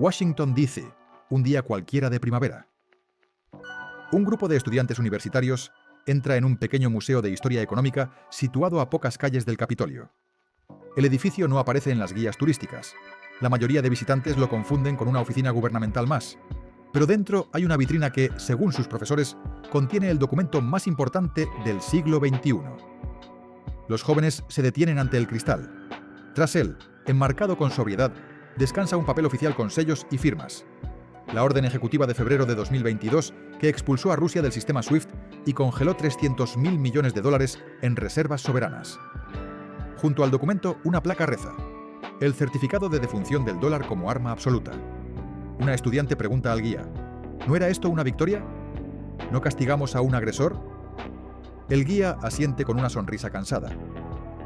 Washington, D.C., un día cualquiera de primavera. Un grupo de estudiantes universitarios entra en un pequeño museo de historia económica situado a pocas calles del Capitolio. El edificio no aparece en las guías turísticas. La mayoría de visitantes lo confunden con una oficina gubernamental más. Pero dentro hay una vitrina que, según sus profesores, contiene el documento más importante del siglo XXI. Los jóvenes se detienen ante el cristal. Tras él, enmarcado con sobriedad, descansa un papel oficial con sellos y firmas. La orden ejecutiva de febrero de 2022 que expulsó a Rusia del sistema SWIFT y congeló $300.000 millones en reservas soberanas. Junto al documento, una placa reza: el certificado de defunción del dólar como arma absoluta. Una estudiante pregunta al guía: ¿no era esto una victoria? ¿No castigamos a un agresor? El guía asiente con una sonrisa cansada.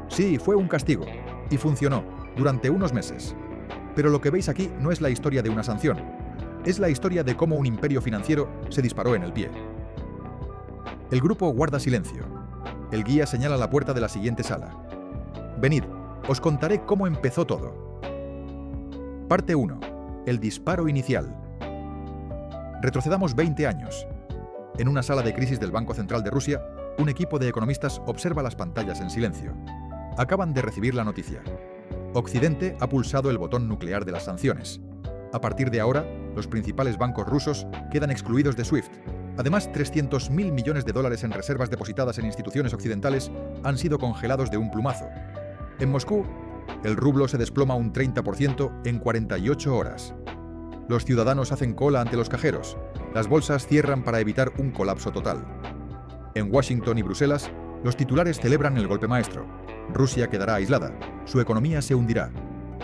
Sí, fue un castigo, y funcionó, durante unos meses. Pero lo que veis aquí no es la historia de una sanción, es la historia de cómo un imperio financiero se disparó en el pie. El grupo guarda silencio. El guía señala la puerta de la siguiente sala. Venid, os contaré cómo empezó todo. Parte 1. El disparo inicial. Retrocedamos 20 años. En una sala de crisis del Banco Central de Rusia, un equipo de economistas observa las pantallas en silencio. Acaban de recibir la noticia. Occidente ha pulsado el botón nuclear de las sanciones. A partir de ahora, los principales bancos rusos quedan excluidos de SWIFT. Además, $300.000 millones en reservas depositadas en instituciones occidentales han sido congelados de un plumazo. En Moscú, el rublo se desploma un 30% en 48 horas. Los ciudadanos hacen cola ante los cajeros. Las bolsas cierran para evitar un colapso total. En Washington y Bruselas, los titulares celebran el golpe maestro. Rusia quedará aislada. Su economía se hundirá.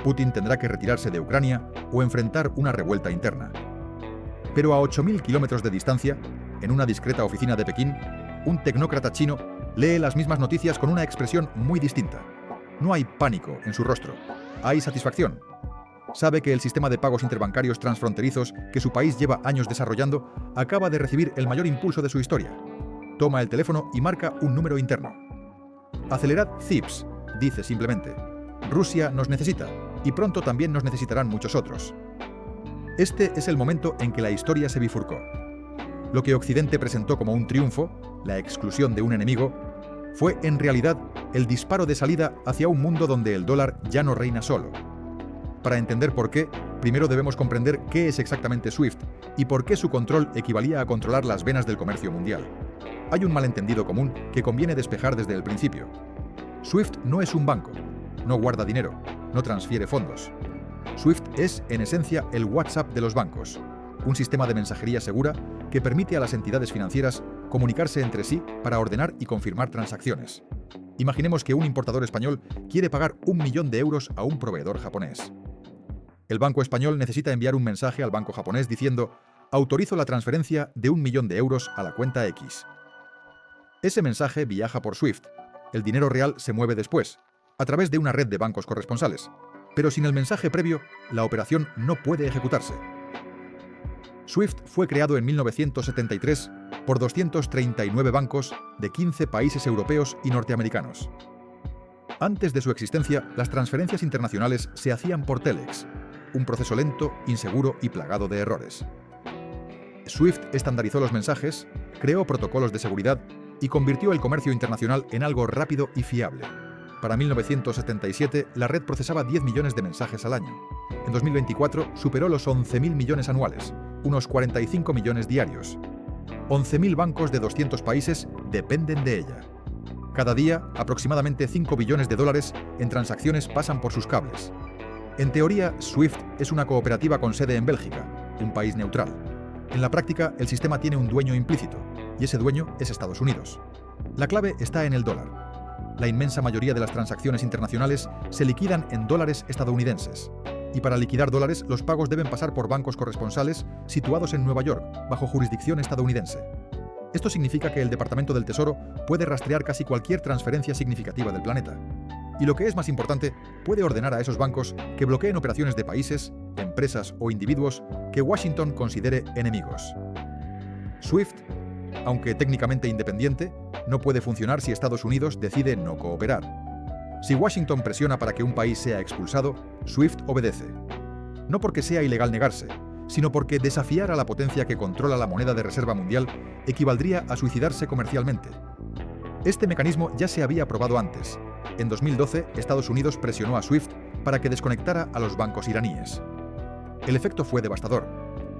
Putin tendrá que retirarse de Ucrania o enfrentar una revuelta interna. Pero a 8.000 kilómetros de distancia, en una discreta oficina de Pekín, un tecnócrata chino lee las mismas noticias con una expresión muy distinta. No hay pánico en su rostro. Hay satisfacción. Sabe que el sistema de pagos interbancarios transfronterizos que su país lleva años desarrollando acaba de recibir el mayor impulso de su historia. Toma el teléfono y marca un número interno. Acelerad CIPS, dice simplemente. Rusia nos necesita, y pronto también nos necesitarán muchos otros. Este es el momento en que la historia se bifurcó. Lo que Occidente presentó como un triunfo, la exclusión de un enemigo, fue en realidad el disparo de salida hacia un mundo donde el dólar ya no reina solo. Para entender por qué, primero debemos comprender qué es exactamente SWIFT y por qué su control equivalía a controlar las venas del comercio mundial. Hay un malentendido común que conviene despejar desde el principio. SWIFT no es un banco, no guarda dinero, no transfiere fondos. SWIFT es, en esencia, el WhatsApp de los bancos, un sistema de mensajería segura que permite a las entidades financieras comunicarse entre sí para ordenar y confirmar transacciones. Imaginemos que un importador español quiere pagar 1 millón de euros a un proveedor japonés. El banco español necesita enviar un mensaje al banco japonés diciendo: autorizo la transferencia de 1 millón de euros a la cuenta X. Ese mensaje viaja por SWIFT. El dinero real se mueve después, a través de una red de bancos corresponsales. Pero sin el mensaje previo, la operación no puede ejecutarse. SWIFT fue creado en 1973 por 239 bancos de 15 países europeos y norteamericanos. Antes de su existencia, las transferencias internacionales se hacían por Telex, un proceso lento, inseguro y plagado de errores. SWIFT estandarizó los mensajes, creó protocolos de seguridad y convirtió el comercio internacional en algo rápido y fiable. Para 1977, la red procesaba 10 millones de mensajes al año. En 2024 superó los 11.000 millones anuales, unos 45 millones diarios. 11.000 bancos de 200 países dependen de ella. Cada día, aproximadamente $5 billones en transacciones pasan por sus cables. En teoría, SWIFT es una cooperativa con sede en Bélgica, un país neutral. En la práctica, el sistema tiene un dueño implícito, y ese dueño es Estados Unidos. La clave está en el dólar. La inmensa mayoría de las transacciones internacionales se liquidan en dólares estadounidenses. Y para liquidar dólares, los pagos deben pasar por bancos corresponsales situados en Nueva York, bajo jurisdicción estadounidense. Esto significa que el Departamento del Tesoro puede rastrear casi cualquier transferencia significativa del planeta. Y lo que es más importante, puede ordenar a esos bancos que bloqueen operaciones de países, empresas o individuos que Washington considere enemigos. SWIFT, aunque técnicamente independiente, no puede funcionar si Estados Unidos decide no cooperar. Si Washington presiona para que un país sea expulsado, SWIFT obedece. no porque sea ilegal negarse, sino porque desafiar a la potencia que controla la moneda de reserva mundial equivaldría a suicidarse comercialmente. Este mecanismo ya se había probado antes. En 2012, Estados Unidos presionó a SWIFT para que desconectara a los bancos iraníes. El efecto fue devastador.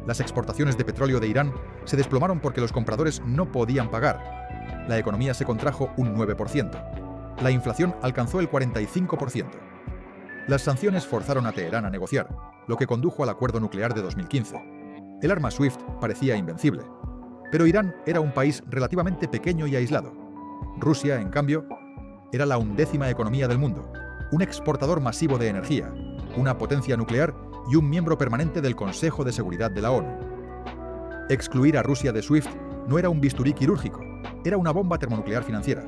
Las exportaciones de petróleo de Irán se desplomaron porque los compradores no podían pagar. La economía se contrajo un 9%. La inflación alcanzó el 45%. Las sanciones forzaron a Teherán a negociar, lo que condujo al acuerdo nuclear de 2015. El arma SWIFT parecía invencible. Pero Irán era un país relativamente pequeño y aislado. Rusia, en cambio, era la 11ª economía del mundo, un exportador masivo de energía, una potencia nuclear y un miembro permanente del Consejo de Seguridad de la ONU. Excluir a Rusia de SWIFT no era un bisturí quirúrgico, era una bomba termonuclear financiera.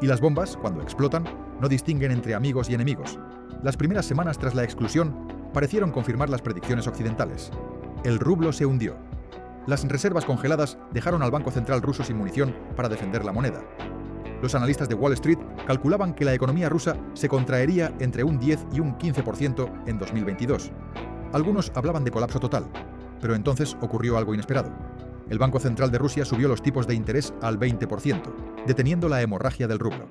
Y las bombas, cuando explotan, no distinguen entre amigos y enemigos. Las primeras semanas tras la exclusión parecieron confirmar las predicciones occidentales. El rublo se hundió. Las reservas congeladas dejaron al Banco Central ruso sin munición para defender la moneda. Los analistas de Wall Street calculaban que la economía rusa se contraería entre un 10 y un 15% en 2022. Algunos hablaban de colapso total, pero entonces ocurrió algo inesperado. El Banco Central de Rusia subió los tipos de interés al 20%, deteniendo la hemorragia del rublo.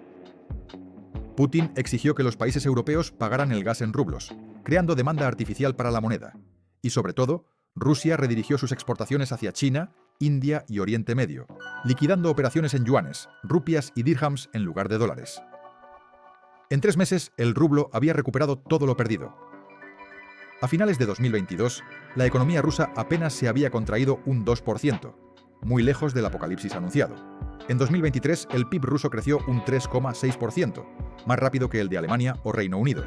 Putin exigió que los países europeos pagaran el gas en rublos, creando demanda artificial para la moneda. Y sobre todo, Rusia redirigió sus exportaciones hacia China, India y Oriente Medio, liquidando operaciones en yuanes, rupias y dirhams en lugar de dólares. En 3 meses, el rublo había recuperado todo lo perdido. A finales de 2022, la economía rusa apenas se había contraído un 2%, muy lejos del apocalipsis anunciado. En 2023, el PIB ruso creció un 3,6%, más rápido que el de Alemania o Reino Unido.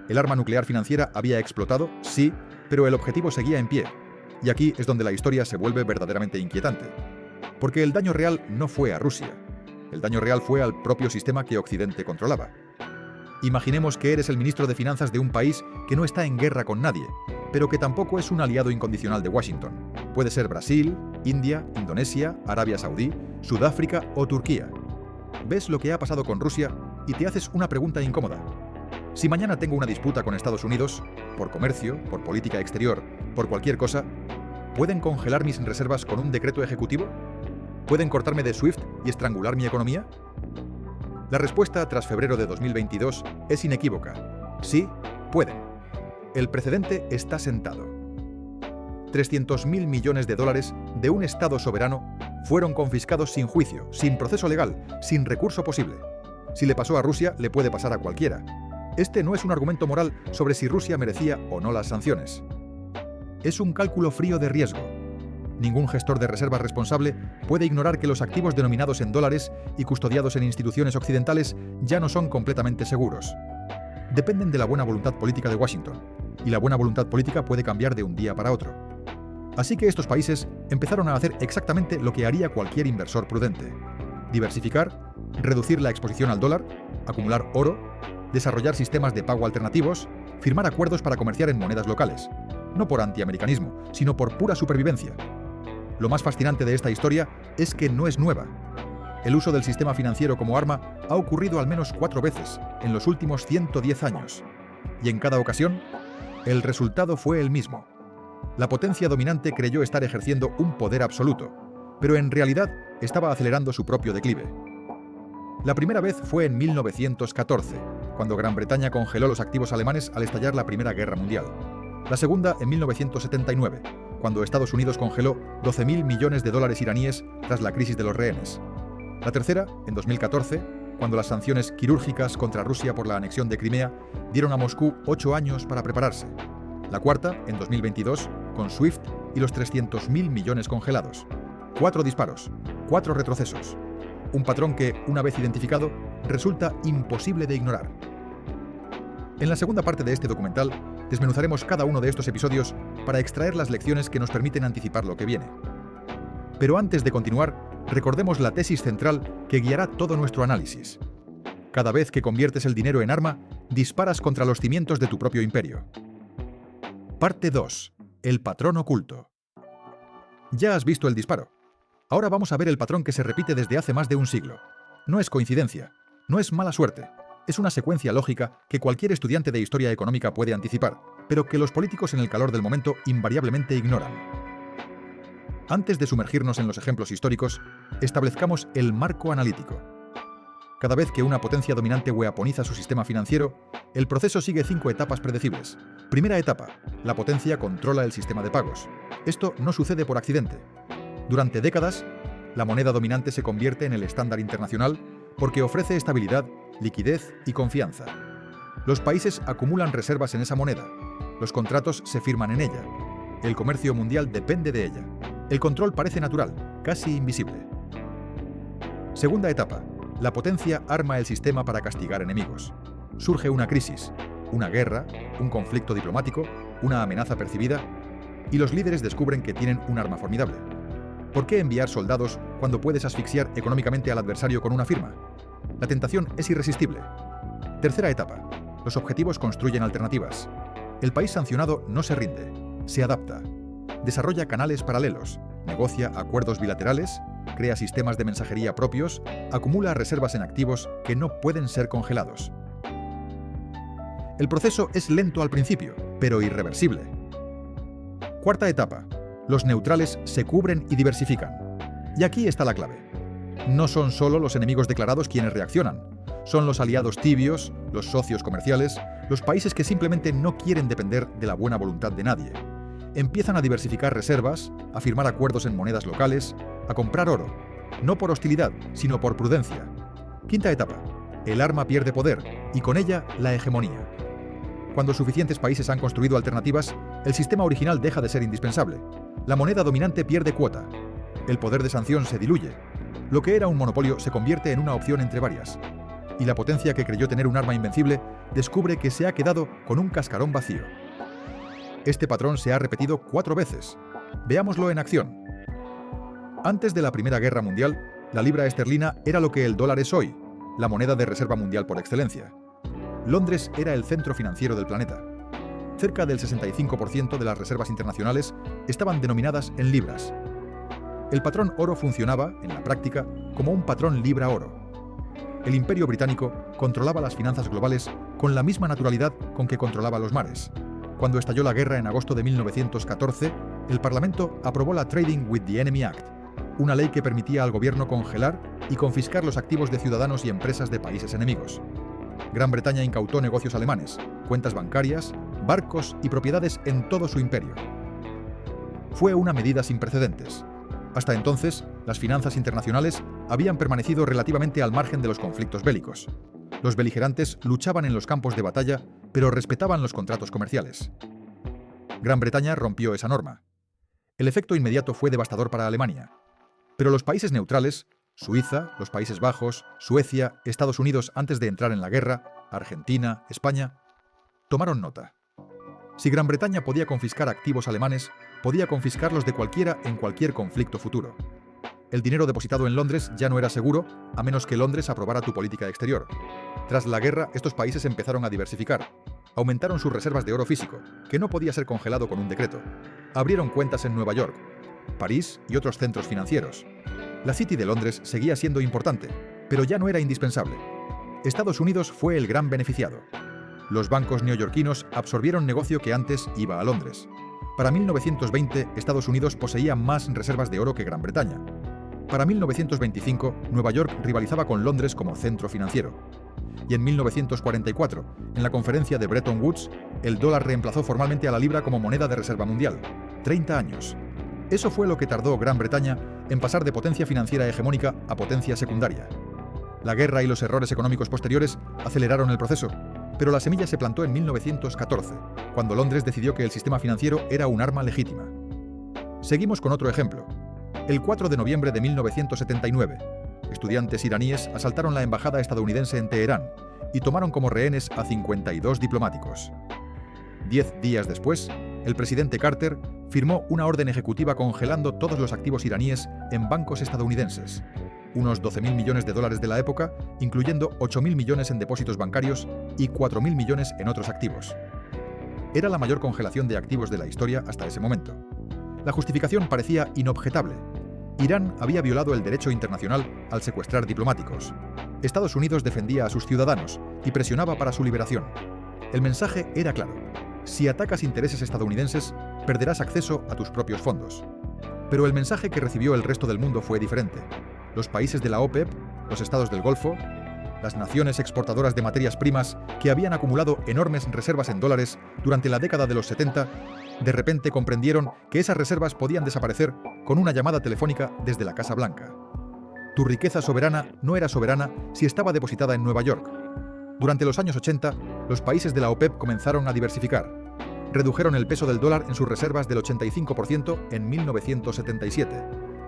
El arma nuclear financiera había explotado, sí, pero el objetivo seguía en pie. Y aquí es donde la historia se vuelve verdaderamente inquietante. Porque el daño real no fue a Rusia. El daño real fue al propio sistema que Occidente controlaba. Imaginemos que eres el ministro de Finanzas de un país que no está en guerra con nadie, pero que tampoco es un aliado incondicional de Washington. Puede ser Brasil, India, Indonesia, Arabia Saudí, Sudáfrica o Turquía. Ves lo que ha pasado con Rusia y te haces una pregunta incómoda. Si mañana tengo una disputa con Estados Unidos, por comercio, por política exterior, por cualquier cosa, ¿pueden congelar mis reservas con un decreto ejecutivo? ¿Pueden cortarme de SWIFT y estrangular mi economía? La respuesta tras febrero de 2022 es inequívoca. Sí, pueden. El precedente está sentado. 300.000 millones de dólares de un Estado soberano fueron confiscados sin juicio, sin proceso legal, sin recurso posible. Si le pasó a Rusia, le puede pasar a cualquiera. Este no es un argumento moral sobre si Rusia merecía o no las sanciones. Es un cálculo frío de riesgo. Ningún gestor de reservas responsable puede ignorar que los activos denominados en dólares y custodiados en instituciones occidentales ya no son completamente seguros. Dependen de la buena voluntad política de Washington, y la buena voluntad política puede cambiar de un día para otro. Así que estos países empezaron a hacer exactamente lo que haría cualquier inversor prudente: diversificar, reducir la exposición al dólar, acumular oro, desarrollar sistemas de pago alternativos, firmar acuerdos para comerciar en monedas locales, no por antiamericanismo, sino por pura supervivencia. Lo más fascinante de esta historia es que no es nueva. El uso del sistema financiero como arma ha ocurrido al menos 4 veces en los últimos 110 años. Y en cada ocasión, el resultado fue el mismo. La potencia dominante creyó estar ejerciendo un poder absoluto, pero en realidad estaba acelerando su propio declive. La primera vez fue en 1914, cuando Gran Bretaña congeló los activos alemanes al estallar la Primera Guerra Mundial. La segunda en 1979, cuando Estados Unidos congeló 12.000 millones de dólares iraníes tras la crisis de los rehenes. La tercera, en 2014, cuando las sanciones quirúrgicas contra Rusia por la anexión de Crimea dieron a Moscú 8 años para prepararse. La cuarta, en 2022, con SWIFT y los 300.000 millones congelados. 4 disparos, 4 retrocesos. Un patrón que, una vez identificado, resulta imposible de ignorar. En la segunda parte de este documental, desmenuzaremos cada uno de estos episodios para extraer las lecciones que nos permiten anticipar lo que viene. Pero antes de continuar, recordemos la tesis central que guiará todo nuestro análisis. Cada vez que conviertes el dinero en arma, disparas contra los cimientos de tu propio imperio. Parte 2. El patrón oculto. Ya has visto el disparo. Ahora vamos a ver el patrón que se repite desde hace más de un siglo. No es coincidencia, no es mala suerte, es una secuencia lógica que cualquier estudiante de historia económica puede anticipar. pero que los políticos en el calor del momento invariablemente ignoran. Antes de sumergirnos en los ejemplos históricos, establezcamos el marco analítico. Cada vez que una potencia dominante weaponiza su sistema financiero, el proceso sigue 5 etapas predecibles. Primera etapa: la potencia controla el sistema de pagos. Esto no sucede por accidente. Durante décadas, la moneda dominante se convierte en el estándar internacional porque ofrece estabilidad, liquidez y confianza. Los países acumulan reservas en esa moneda. Los contratos se firman en ella. El comercio mundial depende de ella. El control parece natural, casi invisible. Segunda etapa: la potencia arma el sistema para castigar enemigos. Surge una crisis, una guerra, un conflicto diplomático, una amenaza percibida, y los líderes descubren que tienen un arma formidable. ¿Por qué enviar soldados cuando puedes asfixiar económicamente al adversario con una firma? La tentación es irresistible. Tercera etapa: los objetivos construyen alternativas. El país sancionado no se rinde, se adapta. Desarrolla canales paralelos, negocia acuerdos bilaterales, crea sistemas de mensajería propios, acumula reservas en activos que no pueden ser congelados. El proceso es lento al principio, pero irreversible. Cuarta etapa: los neutrales se cubren y diversifican. Y aquí está la clave. No son solo los enemigos declarados quienes reaccionan. Son los aliados tibios, los socios comerciales, los países que simplemente no quieren depender de la buena voluntad de nadie. Empiezan a diversificar reservas, a firmar acuerdos en monedas locales, a comprar oro, no por hostilidad, sino por prudencia. Quinta etapa: el arma pierde poder y con ella la hegemonía. Cuando suficientes países han construido alternativas, el sistema original deja de ser indispensable. La moneda dominante pierde cuota. El poder de sanción se diluye. Lo que era un monopolio se convierte en una opción entre varias. Y la potencia que creyó tener un arma invencible descubre que se ha quedado con un cascarón vacío. Este patrón se ha repetido 4 veces. Veámoslo en acción. Antes de la Primera Guerra Mundial, la libra esterlina era lo que el dólar es hoy, la moneda de reserva mundial por excelencia. Londres era el centro financiero del planeta. Cerca del 65% de las reservas internacionales estaban denominadas en libras. El patrón oro funcionaba, en la práctica, como un patrón libra-oro. El Imperio Británico controlaba las finanzas globales con la misma naturalidad con que controlaba los mares. Cuando estalló la guerra en agosto de 1914, el Parlamento aprobó la Trading with the Enemy Act, una ley que permitía al gobierno congelar y confiscar los activos de ciudadanos y empresas de países enemigos. Gran Bretaña incautó negocios alemanes, cuentas bancarias, barcos y propiedades en todo su imperio. Fue una medida sin precedentes. Hasta entonces, las finanzas internacionales habían permanecido relativamente al margen de los conflictos bélicos. Los beligerantes luchaban en los campos de batalla, pero respetaban los contratos comerciales. Gran Bretaña rompió esa norma. El efecto inmediato fue devastador para Alemania. Pero los países neutrales, Suiza, los Países Bajos, Suecia, Estados Unidos antes de entrar en la guerra, Argentina, España, tomaron nota. Si Gran Bretaña podía confiscar activos alemanes, podía confiscarlos de cualquiera en cualquier conflicto futuro. El dinero depositado en Londres ya no era seguro, a menos que Londres aprobara tu política exterior. Tras la guerra, estos países empezaron a diversificar. Aumentaron sus reservas de oro físico, que no podía ser congelado con un decreto. Abrieron cuentas en Nueva York, París y otros centros financieros. La City de Londres seguía siendo importante, pero ya no era indispensable. Estados Unidos fue el gran beneficiado. Los bancos neoyorquinos absorbieron negocio que antes iba a Londres. Para 1920, Estados Unidos poseía más reservas de oro que Gran Bretaña. Para 1925, Nueva York rivalizaba con Londres como centro financiero. Y en 1944, en la conferencia de Bretton Woods, el dólar reemplazó formalmente a la libra como moneda de reserva mundial. 30 años. Eso fue lo que tardó Gran Bretaña en pasar de potencia financiera hegemónica a potencia secundaria. La guerra y los errores económicos posteriores aceleraron el proceso, pero la semilla se plantó en 1914, cuando Londres decidió que el sistema financiero era un arma legítima. Seguimos con otro ejemplo. El 4 de noviembre de 1979, estudiantes iraníes asaltaron la embajada estadounidense en Teherán y tomaron como rehenes a 52 diplomáticos. 10 días después, el presidente Carter firmó una orden ejecutiva congelando todos los activos iraníes en bancos estadounidenses, unos 12.000 millones de dólares de la época, incluyendo 8.000 millones en depósitos bancarios y 4.000 millones en otros activos. Era la mayor congelación de activos de la historia hasta ese momento. La justificación parecía inobjetable. Irán había violado el derecho internacional al secuestrar diplomáticos. Estados Unidos defendía a sus ciudadanos y presionaba para su liberación. El mensaje era claro. Si atacas intereses estadounidenses, perderás acceso a tus propios fondos. Pero el mensaje que recibió el resto del mundo fue diferente. Los países de la OPEP, los estados del Golfo, las naciones exportadoras de materias primas que habían acumulado enormes reservas en dólares durante la década de los 70, de repente comprendieron que esas reservas podían desaparecer con una llamada telefónica desde la Casa Blanca. Tu riqueza soberana no era soberana si estaba depositada en Nueva York. Durante los años 80, los países de la OPEP comenzaron a diversificar. Redujeron el peso del dólar en sus reservas del 85% en 1977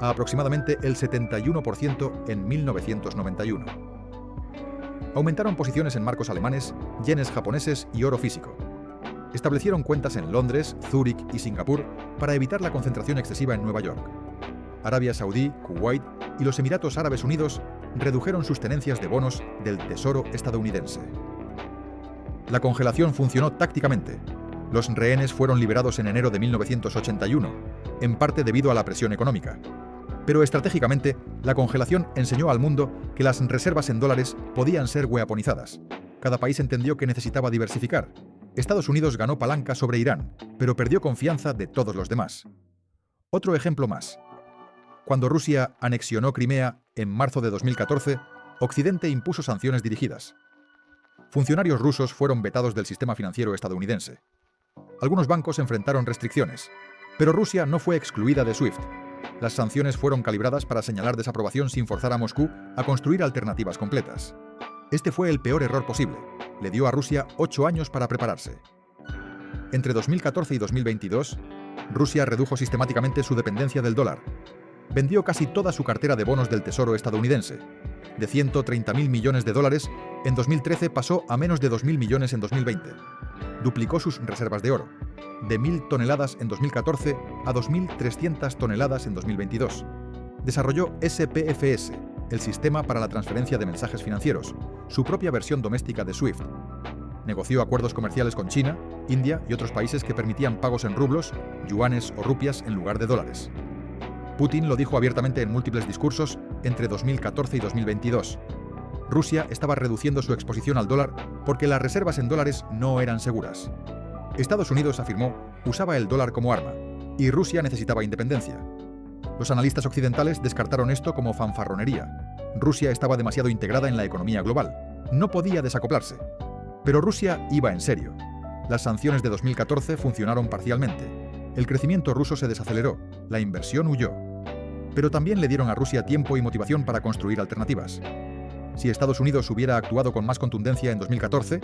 a aproximadamente el 71% en 1991. Aumentaron posiciones en marcos alemanes, yenes japoneses y oro físico. Establecieron cuentas en Londres, Zúrich y Singapur para evitar la concentración excesiva en Nueva York. Arabia Saudí, Kuwait y los Emiratos Árabes Unidos redujeron sus tenencias de bonos del Tesoro estadounidense. La congelación funcionó tácticamente. Los rehenes fueron liberados en enero de 1981, en parte debido a la presión económica. Pero estratégicamente, la congelación enseñó al mundo que las reservas en dólares podían ser weaponizadas. Cada país entendió que necesitaba diversificar. Estados Unidos ganó palanca sobre Irán, pero perdió confianza de todos los demás. Otro ejemplo más. Cuando Rusia anexionó Crimea en marzo de 2014, Occidente impuso sanciones dirigidas. Funcionarios rusos fueron vetados del sistema financiero estadounidense. Algunos bancos enfrentaron restricciones, pero Rusia no fue excluida de SWIFT. Las sanciones fueron calibradas para señalar desaprobación sin forzar a Moscú a construir alternativas completas. Este fue el peor error posible. Le dio a Rusia 8 años para prepararse. Entre 2014 y 2022, Rusia redujo sistemáticamente su dependencia del dólar. Vendió casi toda su cartera de bonos del Tesoro estadounidense. De 130.000 millones de dólares, en 2013 pasó a menos de 2.000 millones en 2020. Duplicó sus reservas de oro, de 1.000 toneladas en 2014 a 2.300 toneladas en 2022. Desarrolló SPFS, el Sistema para la Transferencia de Mensajes Financieros, su propia versión doméstica de SWIFT. Negoció acuerdos comerciales con China, India y otros países que permitían pagos en rublos, yuanes o rupias en lugar de dólares. Putin lo dijo abiertamente en múltiples discursos entre 2014 y 2022. Rusia estaba reduciendo su exposición al dólar porque las reservas en dólares no eran seguras. Estados Unidos, afirmó, usaba el dólar como arma, y Rusia necesitaba independencia. Los analistas occidentales descartaron esto como fanfarronería. Rusia estaba demasiado integrada en la economía global. No podía desacoplarse. Pero Rusia iba en serio. Las sanciones de 2014 funcionaron parcialmente. El crecimiento ruso se desaceleró, la inversión huyó. Pero también le dieron a Rusia tiempo y motivación para construir alternativas. Si Estados Unidos hubiera actuado con más contundencia en 2014,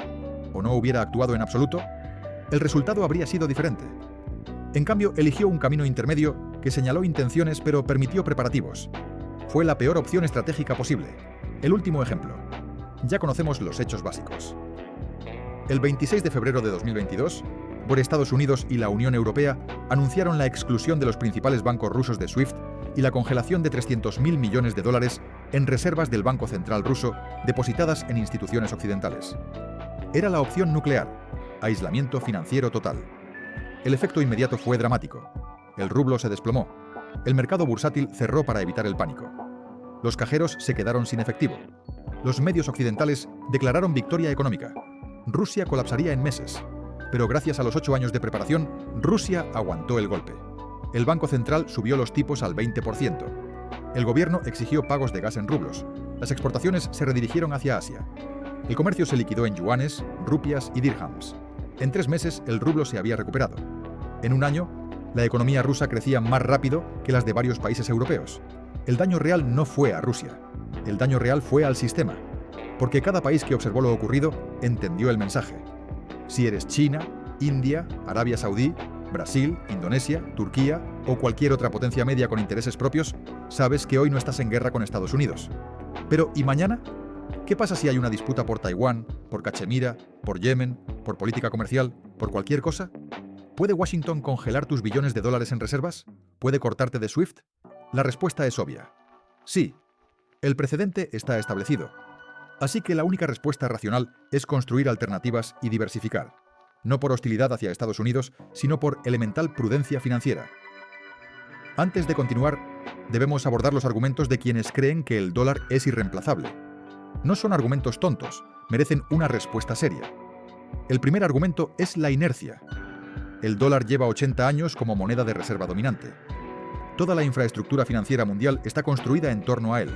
o no hubiera actuado en absoluto, el resultado habría sido diferente. En cambio, eligió un camino intermedio que señaló intenciones pero permitió preparativos. Fue la peor opción estratégica posible. El último ejemplo. Ya conocemos los hechos básicos. El 26 de febrero de 2022, Estados Unidos y la Unión Europea anunciaron la exclusión de los principales bancos rusos de SWIFT y la congelación de 300.000 millones de dólares en reservas del Banco Central ruso depositadas en instituciones occidentales. Era la opción nuclear, aislamiento financiero total. El efecto inmediato fue dramático. El rublo se desplomó. El mercado bursátil cerró para evitar el pánico. Los cajeros se quedaron sin efectivo. Los medios occidentales declararon victoria económica. Rusia colapsaría en meses. Pero gracias a los 8 años de preparación, Rusia aguantó el golpe. El Banco Central subió los tipos al 20%. El gobierno exigió pagos de gas en rublos. Las exportaciones se redirigieron hacia Asia. El comercio se liquidó en yuanes, rupias y dirhams. En 3 meses el rublo se había recuperado. En un año, la economía rusa crecía más rápido que las de varios países europeos. El daño real no fue a Rusia. El daño real fue al sistema. Porque cada país que observó lo ocurrido entendió el mensaje. Si eres China, India, Arabia Saudí, Brasil, Indonesia, Turquía o cualquier otra potencia media con intereses propios, sabes que hoy no estás en guerra con Estados Unidos. Pero, ¿y mañana? ¿Qué pasa si hay una disputa por Taiwán, por Cachemira, por Yemen, por política comercial, por cualquier cosa? ¿Puede Washington congelar tus billones de dólares en reservas? ¿Puede cortarte de SWIFT? La respuesta es obvia. Sí. El precedente está establecido. Así que la única respuesta racional es construir alternativas y diversificar. No por hostilidad hacia Estados Unidos, sino por elemental prudencia financiera. Antes de continuar, debemos abordar los argumentos de quienes creen que el dólar es irreemplazable. No son argumentos tontos, merecen una respuesta seria. El primer argumento es la inercia. El dólar lleva 80 años como moneda de reserva dominante. Toda la infraestructura financiera mundial está construida en torno a él.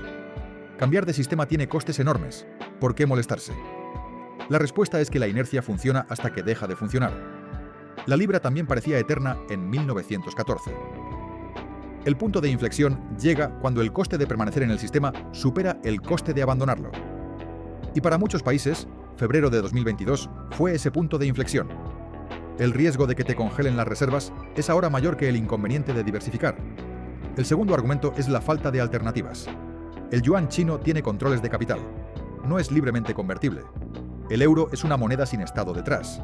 Cambiar de sistema tiene costes enormes. ¿Por qué molestarse? La respuesta es que la inercia funciona hasta que deja de funcionar. La libra también parecía eterna en 1914. El punto de inflexión llega cuando el coste de permanecer en el sistema supera el coste de abandonarlo. Y para muchos países, febrero de 2022 fue ese punto de inflexión. El riesgo de que te congelen las reservas es ahora mayor que el inconveniente de diversificar. El segundo argumento es la falta de alternativas. El yuan chino tiene controles de capital. No es libremente convertible. El euro es una moneda sin estado detrás.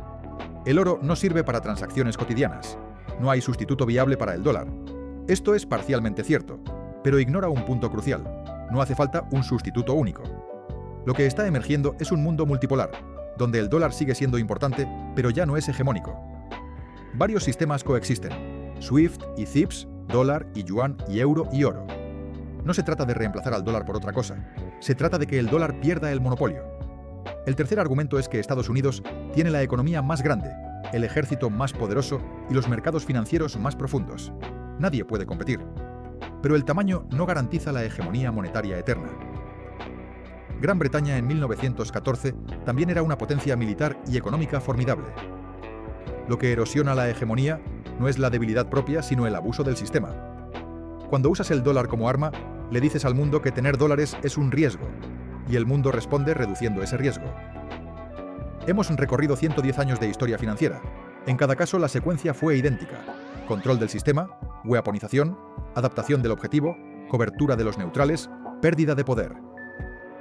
El oro no sirve para transacciones cotidianas. No hay sustituto viable para el dólar. Esto es parcialmente cierto, pero ignora un punto crucial. No hace falta un sustituto único. Lo que está emergiendo es un mundo multipolar, donde el dólar sigue siendo importante, pero ya no es hegemónico. Varios sistemas coexisten: SWIFT y CIPS, dólar y yuan y euro y oro. No se trata de reemplazar al dólar por otra cosa. Se trata de que el dólar pierda el monopolio. El tercer argumento es que Estados Unidos tiene la economía más grande, el ejército más poderoso y los mercados financieros más profundos. Nadie puede competir. Pero el tamaño no garantiza la hegemonía monetaria eterna. Gran Bretaña en 1914 también era una potencia militar y económica formidable. Lo que erosiona la hegemonía no es la debilidad propia, sino el abuso del sistema. Cuando usas el dólar como arma, le dices al mundo que tener dólares es un riesgo, y el mundo responde reduciendo ese riesgo. Hemos recorrido 110 años de historia financiera. En cada caso, la secuencia fue idéntica: control del sistema, weaponización, adaptación del objetivo, cobertura de los neutrales, pérdida de poder.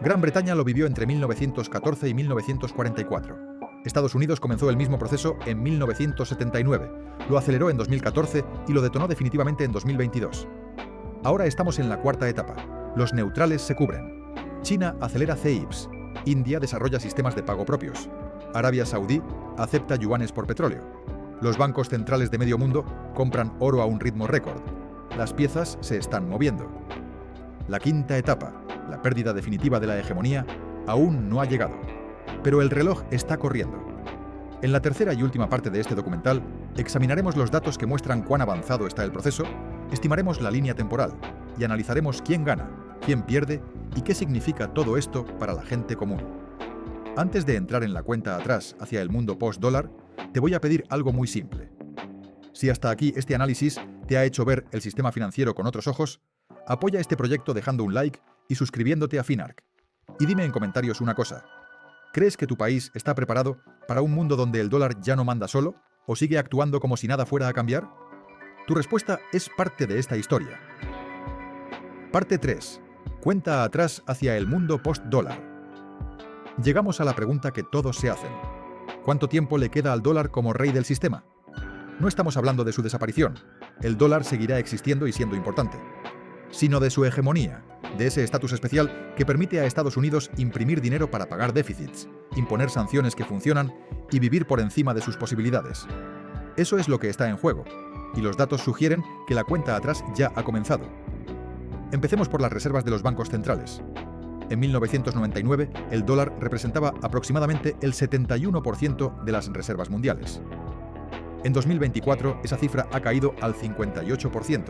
Gran Bretaña lo vivió entre 1914 y 1944. Estados Unidos comenzó el mismo proceso en 1979, lo aceleró en 2014 y lo detonó definitivamente en 2022. Ahora estamos en la cuarta etapa. Los neutrales se cubren. China acelera CIPS. India desarrolla sistemas de pago propios. Arabia Saudí acepta yuanes por petróleo. Los bancos centrales de medio mundo compran oro a un ritmo récord. Las piezas se están moviendo. La quinta etapa, la pérdida definitiva de la hegemonía, aún no ha llegado. Pero el reloj está corriendo. En la tercera y última parte de este documental, examinaremos los datos que muestran cuán avanzado está el proceso, estimaremos la línea temporal y analizaremos quién gana, quién pierde y qué significa todo esto para la gente común. Antes de entrar en la cuenta atrás hacia el mundo post-dólar, te voy a pedir algo muy simple. Si hasta aquí este análisis te ha hecho ver el sistema financiero con otros ojos, apoya este proyecto dejando un like y suscribiéndote a Finark. Y dime en comentarios una cosa: ¿crees que tu país está preparado para un mundo donde el dólar ya no manda solo o sigue actuando como si nada fuera a cambiar? Tu respuesta es parte de esta historia. Parte 3. Cuenta atrás hacia el mundo post-dólar. Llegamos a la pregunta que todos se hacen: ¿cuánto tiempo le queda al dólar como rey del sistema? No estamos hablando de su desaparición. El dólar seguirá existiendo y siendo importante, sino de su hegemonía, de ese estatus especial que permite a Estados Unidos imprimir dinero para pagar déficits, imponer sanciones que funcionan y vivir por encima de sus posibilidades. Eso es lo que está en juego, y los datos sugieren que la cuenta atrás ya ha comenzado. Empecemos por las reservas de los bancos centrales. En 1999, el dólar representaba aproximadamente el 71% de las reservas mundiales. En 2024, esa cifra ha caído al 58%,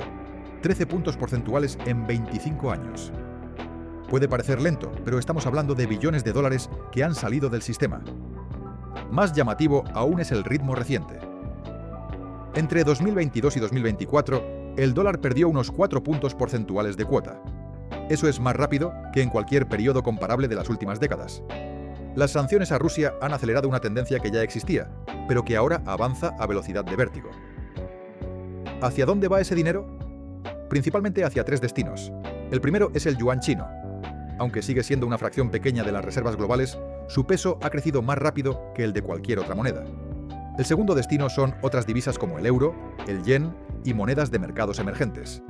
13 puntos porcentuales en 25 años. Puede parecer lento, pero estamos hablando de billones de dólares que han salido del sistema. Más llamativo aún es el ritmo reciente. Entre 2022 y 2024, el dólar perdió unos 4 puntos porcentuales de cuota. Eso es más rápido que en cualquier periodo comparable de las últimas décadas. Las sanciones a Rusia han acelerado una tendencia que ya existía, pero que ahora avanza a velocidad de vértigo. ¿Hacia dónde va ese dinero? Principalmente hacia 3 destinos. El primero es el yuan chino. Aunque sigue siendo una fracción pequeña de las reservas globales, su peso ha crecido más rápido que el de cualquier otra moneda. El segundo destino son otras divisas como el euro, el yen y monedas de mercados emergentes.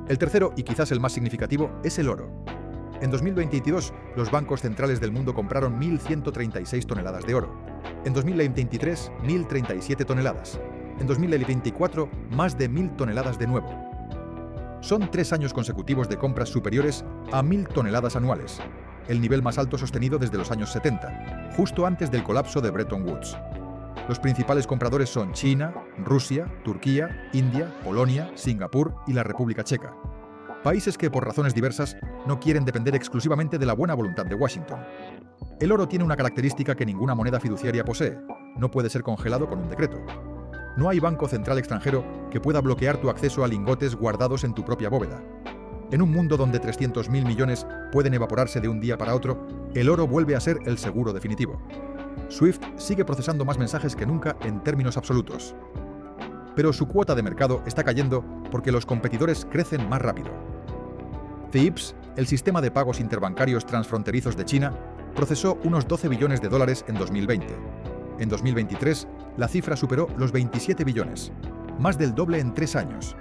El tercero, y quizás el más significativo, es el oro. En 2022, los bancos centrales del mundo compraron 1.136 toneladas de oro. En 2023, 1.037 toneladas. En 2024, más de 1.000 toneladas de nuevo. Son 3 años consecutivos de compras superiores a 1.000 toneladas anuales, el nivel más alto sostenido desde los años 70, justo antes del colapso de Bretton Woods. Los principales compradores son China, Rusia, Turquía, India, Polonia, Singapur y la República Checa. Países que, por razones diversas, no quieren depender exclusivamente de la buena voluntad de Washington. El oro tiene una característica que ninguna moneda fiduciaria posee: no puede ser congelado con un decreto. No hay banco central extranjero que pueda bloquear tu acceso a lingotes guardados en tu propia bóveda. En un mundo donde 300.000 millones pueden evaporarse de un día para otro, el oro vuelve a ser el seguro definitivo. SWIFT sigue procesando más mensajes que nunca en términos absolutos. Pero su cuota de mercado está cayendo porque los competidores crecen más rápido. CEIPS, el sistema de pagos interbancarios transfronterizos de China, procesó unos 12 billones de dólares en 2020. En 2023, la cifra superó los 27 billones, más del doble en 3 años.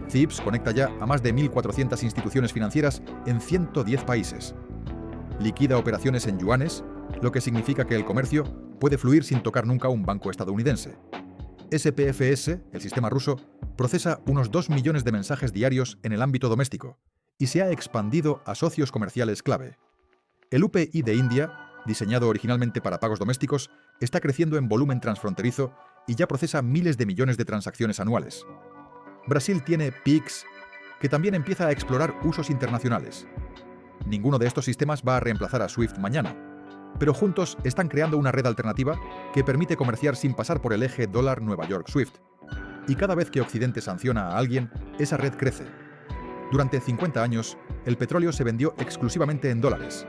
CEIPS conecta ya a más de 1.400 instituciones financieras en 110 países. Liquida operaciones en yuanes, lo que significa que el comercio puede fluir sin tocar nunca un banco estadounidense. SPFS, el sistema ruso, procesa unos 2 millones de mensajes diarios en el ámbito doméstico y se ha expandido a socios comerciales clave. El UPI de India, diseñado originalmente para pagos domésticos, está creciendo en volumen transfronterizo y ya procesa miles de millones de transacciones anuales. Brasil tiene Pix, que también empieza a explorar usos internacionales. Ninguno de estos sistemas va a reemplazar a SWIFT mañana, pero juntos están creando una red alternativa que permite comerciar sin pasar por el eje dólar-Nueva York-SWIFT. Y cada vez que Occidente sanciona a alguien, esa red crece. Durante 50 años, el petróleo se vendió exclusivamente en dólares.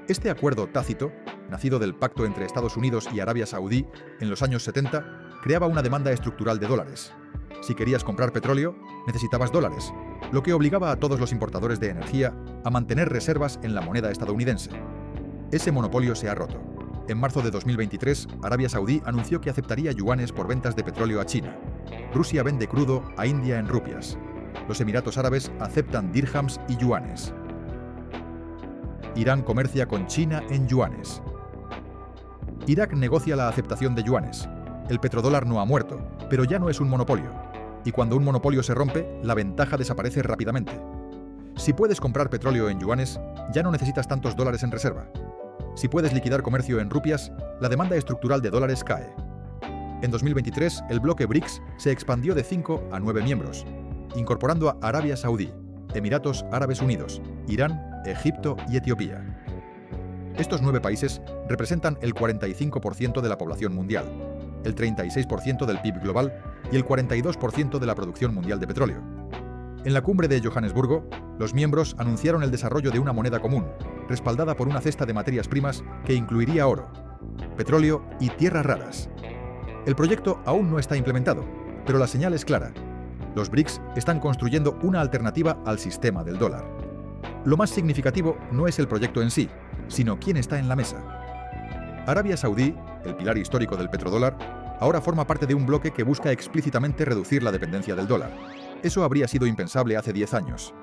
Este acuerdo tácito, nacido del pacto entre Estados Unidos y Arabia Saudí en los años 70, creaba una demanda estructural de dólares. Si querías comprar petróleo, necesitabas dólares, lo que obligaba a todos los importadores de energía a mantener reservas en la moneda estadounidense. Ese monopolio se ha roto. En marzo de 2023, Arabia Saudí anunció que aceptaría yuanes por ventas de petróleo a China. Rusia vende crudo a India en rupias. Los Emiratos Árabes aceptan dirhams y yuanes. Irán comercia con China en yuanes. Irak negocia la aceptación de yuanes. El petrodólar no ha muerto, pero ya no es un monopolio. Y cuando un monopolio se rompe, la ventaja desaparece rápidamente. Si puedes comprar petróleo en yuanes, ya no necesitas tantos dólares en reserva. Si puedes liquidar comercio en rupias, la demanda estructural de dólares cae. En 2023, el bloque BRICS se expandió de 5 a 9 miembros, incorporando a Arabia Saudí, Emiratos Árabes Unidos, Irán, Egipto y Etiopía. Estos 9 países representan el 45% de la población mundial, el 36% del PIB global y el 42% de la producción mundial de petróleo. En la cumbre de Johannesburgo, los miembros anunciaron el desarrollo de una moneda común, respaldada por una cesta de materias primas que incluiría oro, petróleo y tierras raras. El proyecto aún no está implementado, pero la señal es clara. Los BRICS están construyendo una alternativa al sistema del dólar. Lo más significativo no es el proyecto en sí, sino quién está en la mesa. Arabia Saudí, el pilar histórico del petrodólar, ahora forma parte de un bloque que busca explícitamente reducir la dependencia del dólar. Eso habría sido impensable hace 10 años.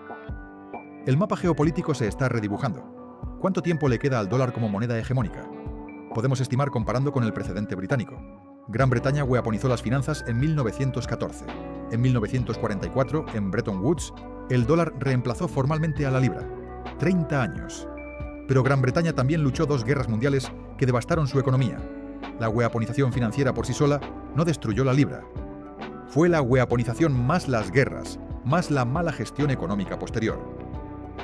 El mapa geopolítico se está redibujando. ¿Cuánto tiempo le queda al dólar como moneda hegemónica? Podemos estimar comparando con el precedente británico. Gran Bretaña weaponizó las finanzas en 1914. En 1944, en Bretton Woods, el dólar reemplazó formalmente a la libra. 30 años. Pero Gran Bretaña también luchó 2 guerras mundiales que devastaron su economía. La weaponización financiera por sí sola no destruyó la libra. Fue la weaponización más las guerras, más la mala gestión económica posterior.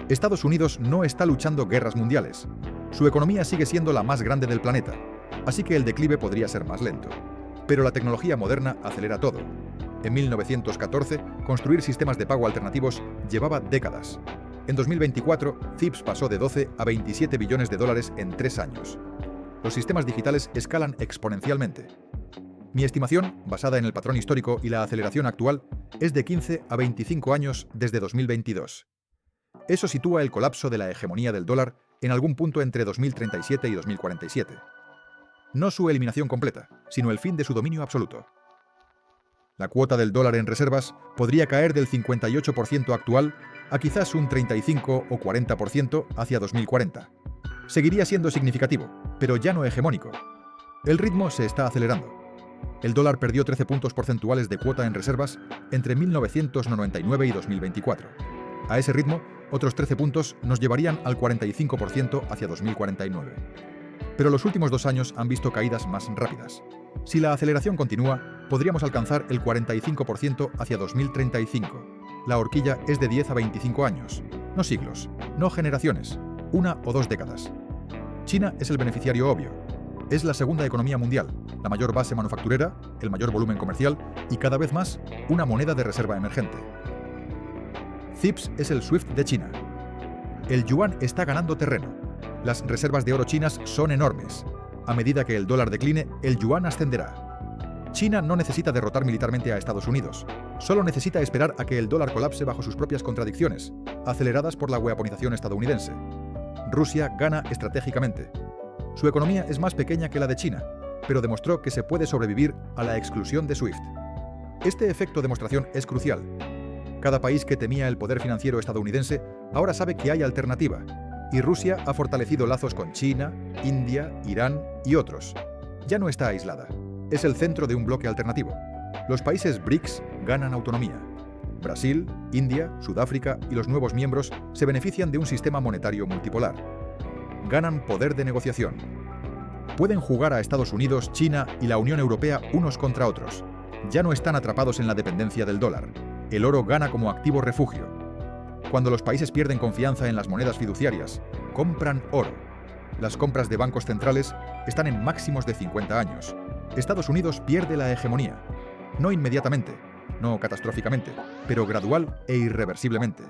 Estados Unidos no está luchando guerras mundiales. Su economía sigue siendo la más grande del planeta, así que el declive podría ser más lento. Pero la tecnología moderna acelera todo. En 1914, construir sistemas de pago alternativos llevaba décadas. En 2024, CEIPS pasó de 12 a 27 billones de dólares en 3 años. Los sistemas digitales escalan exponencialmente. Mi estimación, basada en el patrón histórico y la aceleración actual, es de 15 a 25 años desde 2022. Eso sitúa el colapso de la hegemonía del dólar en algún punto entre 2037 y 2047. No su eliminación completa, sino el fin de su dominio absoluto. La cuota del dólar en reservas podría caer del 58% actual a quizás un 35 o 40% hacia 2040. Seguiría siendo significativo, pero ya no hegemónico. El ritmo se está acelerando. El dólar perdió 13 puntos porcentuales de cuota en reservas entre 1999 y 2024. A ese ritmo, otros 13 puntos nos llevarían al 45% hacia 2049. Pero los últimos 2 años han visto caídas más rápidas. Si la aceleración continúa, podríamos alcanzar el 45% hacia 2035. La horquilla es de 10 a 25 años, no siglos, no generaciones, 1 o 2 décadas. China es el beneficiario obvio. Es la segunda economía mundial, la mayor base manufacturera, el mayor volumen comercial y cada vez más una moneda de reserva emergente. CIPS es el SWIFT de China. El yuan está ganando terreno. Las reservas de oro chinas son enormes. A medida que el dólar decline, el yuan ascenderá. China no necesita derrotar militarmente a Estados Unidos. Solo necesita esperar a que el dólar colapse bajo sus propias contradicciones, aceleradas por la weaponización estadounidense. Rusia gana estratégicamente. Su economía es más pequeña que la de China, pero demostró que se puede sobrevivir a la exclusión de SWIFT. Este efecto demostración es crucial. Cada país que temía el poder financiero estadounidense ahora sabe que hay alternativa, y Rusia ha fortalecido lazos con China, India, Irán y otros. Ya no está aislada. Es el centro de un bloque alternativo. Los países BRICS ganan autonomía. Brasil, India, Sudáfrica y los nuevos miembros se benefician de un sistema monetario multipolar. Ganan poder de negociación. Pueden jugar a Estados Unidos, China y la Unión Europea unos contra otros. Ya no están atrapados en la dependencia del dólar. El oro gana como activo refugio. Cuando los países pierden confianza en las monedas fiduciarias, compran oro. Las compras de bancos centrales están en máximos de 50 años. Estados Unidos pierde la hegemonía. No inmediatamente, no catastróficamente, pero gradual e irreversiblemente.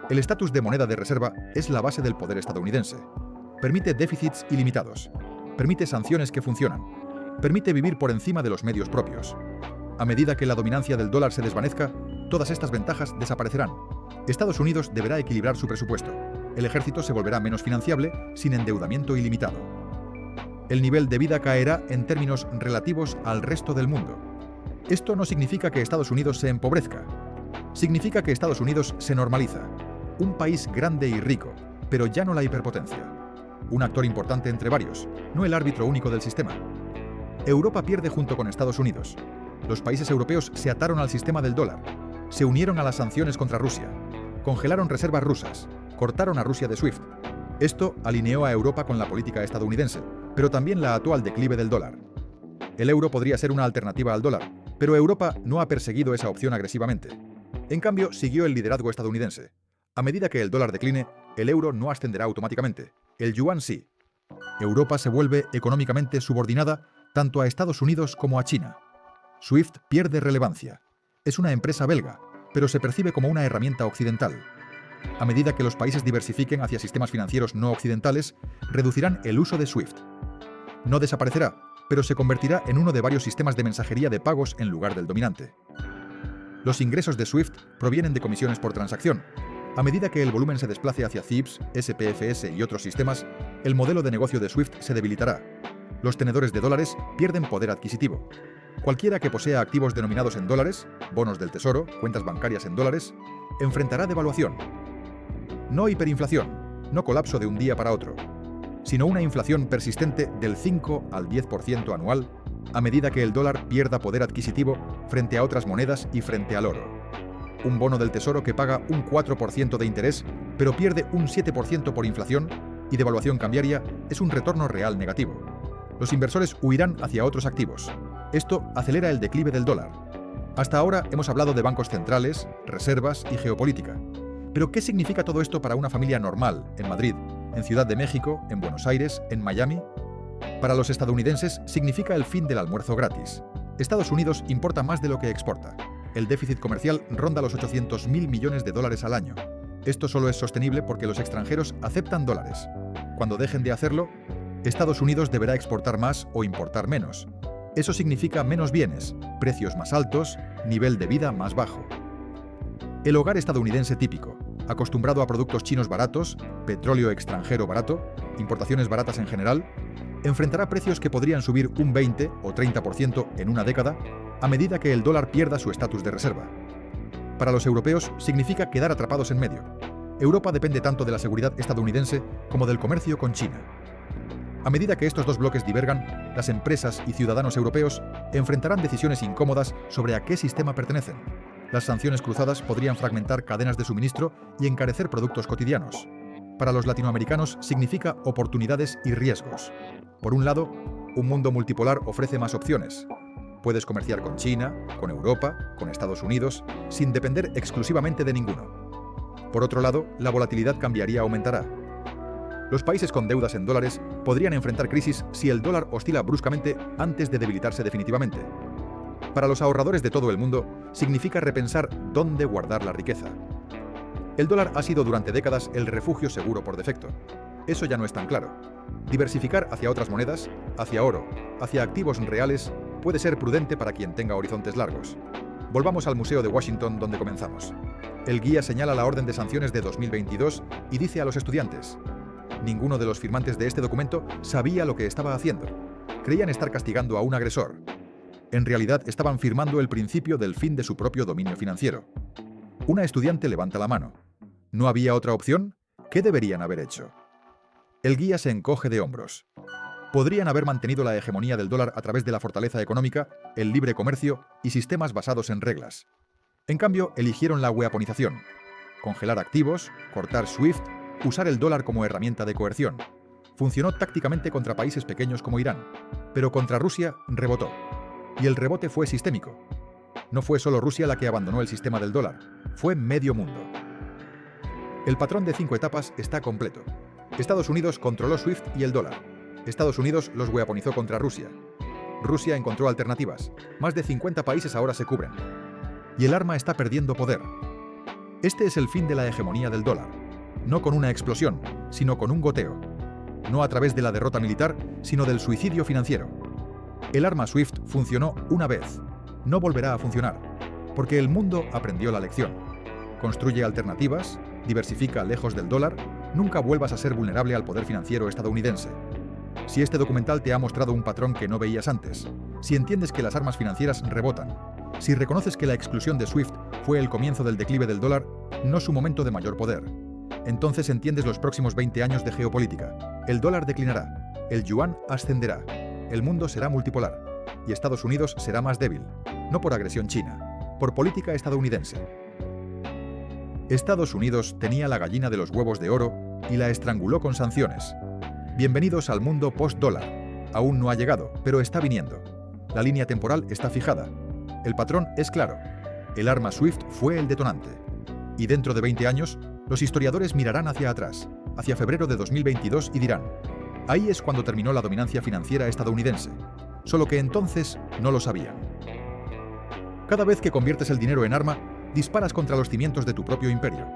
El estatus de moneda de reserva es la base del poder estadounidense. Permite déficits ilimitados. Permite sanciones que funcionan. Permite vivir por encima de los medios propios. A medida que la dominancia del dólar se desvanezca, todas estas ventajas desaparecerán. Estados Unidos deberá equilibrar su presupuesto. El ejército se volverá menos financiable, sin endeudamiento ilimitado. El nivel de vida caerá en términos relativos al resto del mundo. Esto no significa que Estados Unidos se empobrezca. Significa que Estados Unidos se normaliza. Un país grande y rico, pero ya no la hiperpotencia. Un actor importante entre varios, no el árbitro único del sistema. Europa pierde junto con Estados Unidos. Los países europeos se ataron al sistema del dólar. Se unieron a las sanciones contra Rusia. Congelaron reservas rusas. Cortaron a Rusia de SWIFT. Esto alineó a Europa con la política estadounidense, pero también la ató al declive del dólar. El euro podría ser una alternativa al dólar, pero Europa no ha perseguido esa opción agresivamente. En cambio, siguió el liderazgo estadounidense. A medida que el dólar decline, el euro no ascenderá automáticamente. El yuan sí. Europa se vuelve económicamente subordinada tanto a Estados Unidos como a China. SWIFT pierde relevancia. Es una empresa belga, pero se percibe como una herramienta occidental. A medida que los países diversifiquen hacia sistemas financieros no occidentales, reducirán el uso de SWIFT. No desaparecerá, pero se convertirá en uno de varios sistemas de mensajería de pagos en lugar del dominante. Los ingresos de SWIFT provienen de comisiones por transacción. A medida que el volumen se desplace hacia CIPS, SPFS y otros sistemas, el modelo de negocio de SWIFT se debilitará. Los tenedores de dólares pierden poder adquisitivo. Cualquiera que posea activos denominados en dólares, bonos del tesoro, cuentas bancarias en dólares, enfrentará devaluación. No hiperinflación, no colapso de un día para otro, sino una inflación persistente del 5 al 10% anual a medida que el dólar pierda poder adquisitivo frente a otras monedas y frente al oro. Un bono del tesoro que paga un 4% de interés, pero pierde un 7% por inflación y devaluación cambiaria es un retorno real negativo. Los inversores huirán hacia otros activos. Esto acelera el declive del dólar. Hasta ahora hemos hablado de bancos centrales, reservas y geopolítica. Pero ¿qué significa todo esto para una familia normal en Madrid, en Ciudad de México, en Buenos Aires, en Miami? Para los estadounidenses significa el fin del almuerzo gratis. Estados Unidos importa más de lo que exporta. El déficit comercial ronda los 800.000 millones de dólares al año. Esto solo es sostenible porque los extranjeros aceptan dólares. Cuando dejen de hacerlo, Estados Unidos deberá exportar más o importar menos. Eso significa menos bienes, precios más altos, nivel de vida más bajo. El hogar estadounidense típico, acostumbrado a productos chinos baratos, petróleo extranjero barato, importaciones baratas en general, enfrentará precios que podrían subir un 20 o 30% en una década a medida que el dólar pierda su estatus de reserva. Para los europeos significa quedar atrapados en medio. Europa depende tanto de la seguridad estadounidense como del comercio con China. A medida que estos dos bloques divergan, las empresas y ciudadanos europeos enfrentarán decisiones incómodas sobre a qué sistema pertenecen. Las sanciones cruzadas podrían fragmentar cadenas de suministro y encarecer productos cotidianos. Para los latinoamericanos significa oportunidades y riesgos. Por un lado, Un mundo multipolar ofrece más opciones. Puedes comerciar con China, con Europa, con Estados Unidos, sin depender exclusivamente de ninguno. Por otro lado, la volatilidad cambiaría, aumentará. Los países con deudas en dólares podrían enfrentar crisis si el dólar oscila bruscamente antes de debilitarse definitivamente. Para los ahorradores de todo el mundo, significa repensar dónde guardar la riqueza. El dólar ha sido durante décadas el refugio seguro por defecto. Eso ya no es tan claro. Diversificar hacia otras monedas, hacia oro, hacia activos reales, puede ser prudente para quien tenga horizontes largos. Volvamos al Museo de Washington donde comenzamos. El guía señala la orden de sanciones de 2022 y dice a los estudiantes: ninguno de los firmantes de este documento sabía lo que estaba haciendo. Creían estar castigando a un agresor. En realidad estaban firmando el principio del fin de su propio dominio financiero. Una estudiante levanta la mano. ¿No había otra opción? ¿Qué deberían haber hecho? El guía se encoge de hombros. Podrían haber mantenido la hegemonía del dólar a través de la fortaleza económica, el libre comercio y sistemas basados en reglas. En cambio, eligieron la weaponización. Congelar activos, cortar SWIFT, usar el dólar como herramienta de coerción. Funcionó tácticamente contra países pequeños como Irán, pero contra Rusia rebotó. Y el rebote fue sistémico. No fue solo Rusia la que abandonó el sistema del dólar, fue medio mundo. El patrón de 5 etapas está completo. Estados Unidos controló SWIFT y el dólar. Estados Unidos los weaponizó contra Rusia. Rusia encontró alternativas. Más de 50 países ahora se cubren. Y el arma está perdiendo poder. Este es el fin de la hegemonía del dólar. No con una explosión, sino con un goteo. No a través de la derrota militar, sino del suicidio financiero. El arma SWIFT funcionó una vez. No volverá a funcionar, porque el mundo aprendió la lección. Construye alternativas, diversifica lejos del dólar, nunca vuelvas a ser vulnerable al poder financiero estadounidense. Si este documental te ha mostrado un patrón que no veías antes, si entiendes que las armas financieras rebotan, si reconoces que la exclusión de SWIFT fue el comienzo del declive del dólar, no su momento de mayor poder, entonces entiendes los próximos 20 años de geopolítica. El dólar declinará, el yuan ascenderá, el mundo será multipolar y Estados Unidos será más débil, no por agresión china, por política estadounidense. Estados Unidos tenía la gallina de los huevos de oro y la estranguló con sanciones. Bienvenidos al mundo post-dólar. Aún no ha llegado, pero está viniendo. La línea temporal está fijada. El patrón es claro. El arma SWIFT fue el detonante. Y dentro de 20 años, los historiadores mirarán hacia atrás, hacia febrero de 2022 y dirán: ahí es cuando terminó la dominancia financiera estadounidense. Solo que entonces no lo sabían. Cada vez que conviertes el dinero en arma, disparas contra los cimientos de tu propio imperio.